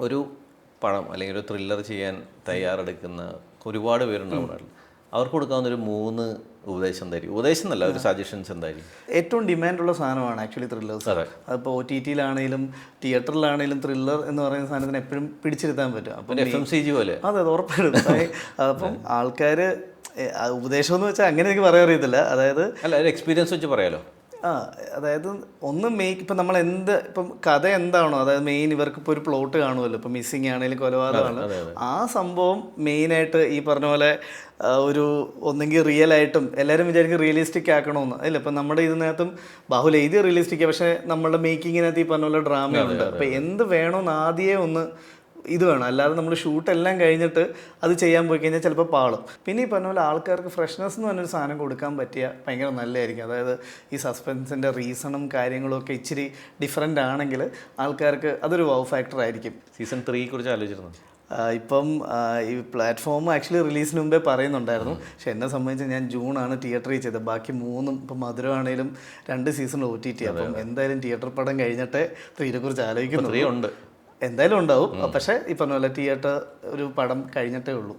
ഒരു പടം അല്ലെങ്കിൽ ഒരു ത്രില്ലർ ചെയ്യാൻ തയ്യാറെടുക്കുന്ന ഒരുപാട് പേരുണ്ടാവും നാട്ടിൽ. അവർക്ക് കൊടുക്കാവുന്ന ഒരു 3 ഉപദേശം എന്തായിരിക്കും? ഉപദേശം എന്നല്ല, ഒരു സജഷൻസ് എന്തായിരിക്കും? ഏറ്റവും ഡിമാൻഡുള്ള സാധനമാണ് ആക്ച്വലി ത്രില്ലേഴ്സ്. അതിപ്പോൾ OTT-യിലാണെങ്കിലും തിയേറ്ററിലാണെങ്കിലും ത്രില്ലർ എന്ന് പറയുന്ന സാധനത്തിന് എപ്പോഴും പിടിച്ചിരുത്താൻ പറ്റും. അപ്പം FMCG പോലെ. അതെ, ഉറപ്പായിട്ടും. അപ്പം ആൾക്കാർ ഉപദേശം എന്ന് വെച്ചാൽ അങ്ങനെ എനിക്ക് പറയാൻ അറിയത്തില്ല. അതായത് അല്ല, ഒരു എക്സ്പീരിയൻസ് വെച്ച് പറയാലോ. അതായത് ഒന്ന് ഇപ്പം നമ്മൾ ഇപ്പം കഥ എന്താണോ, അതായത് മെയിൻ ഇവർക്ക് ഇപ്പോൾ ഒരു പ്ലോട്ട് കാണുമല്ലോ, ഇപ്പം മിസ്സിങ് ആണെങ്കിലും കൊലപാതകമാണ്, ആ സംഭവം മെയിനായിട്ട് ഈ പറഞ്ഞ പോലെ ഒരു ഒന്നെങ്കിൽ റിയൽ ആയിട്ടും എല്ലാവരും വിചാരിക്കും റിയലിസ്റ്റിക് ആക്കണമെന്ന്. അല്ല, ഇപ്പം നമ്മുടെ ഇതിനകത്തും ബാഹുൽ എഴുതിയ റിയലിസ്റ്റിക്, പക്ഷേ നമ്മളുടെ മേക്കിങ്ങിനകത്ത് ഈ പറഞ്ഞ പോലെ ഡ്രാമയുണ്ട്. അപ്പം എന്ത് വേണമെന്ന് ആദ്യമേ ഒന്ന് ഇത് വേണം. അല്ലാതെ നമ്മൾ ഷൂട്ടെല്ലാം കഴിഞ്ഞിട്ട് അത് ചെയ്യാൻ പോയി കഴിഞ്ഞാൽ ചിലപ്പോൾ പാളും. പിന്നെ ഈ പറഞ്ഞ പോലെ ആൾക്കാർക്ക് ഫ്രഷ്നെസ് എന്ന് പറഞ്ഞൊരു സാധനം കൊടുക്കാൻ പറ്റിയ ഭയങ്കര നല്ലതായിരിക്കും. അതായത് ഈ സസ്പെൻസിൻ്റെ റീസണും കാര്യങ്ങളും ഒക്കെ ഇച്ചിരി ഡിഫറെൻ്റ് ആണെങ്കിൽ ആൾക്കാർക്ക് അതൊരു വൗ ഫാക്ടർ ആയിരിക്കും. സീസൺ 3 കുറിച്ച് ആലോചിച്ചിരുന്നു. ഇപ്പം ഈ പ്ലാറ്റ്ഫോം ആക്ച്വലി റിലീസിന് മുമ്പേ പറയുന്നുണ്ടായിരുന്നു. പക്ഷെ എന്നെ സംബന്ധിച്ച് ഞാൻ ജൂണാണ് തിയേറ്ററിൽ ചെയ്തത്. ബാക്കി 3 ഇപ്പം മധുരമാണേലും 2 സീസൺ OTT. അപ്പം എന്തായാലും തിയേറ്റർ പടം കഴിഞ്ഞിട്ടേ ഇതിനെക്കുറിച്ച് ആലോചിക്കുന്നു. ഉണ്ട്, എന്തായാലും ഉണ്ടാവും. പക്ഷേ ഈ പറഞ്ഞ പോലെ തിയേറ്റർ ഒരു പടം കഴിഞ്ഞിട്ടേ ഉള്ളൂ.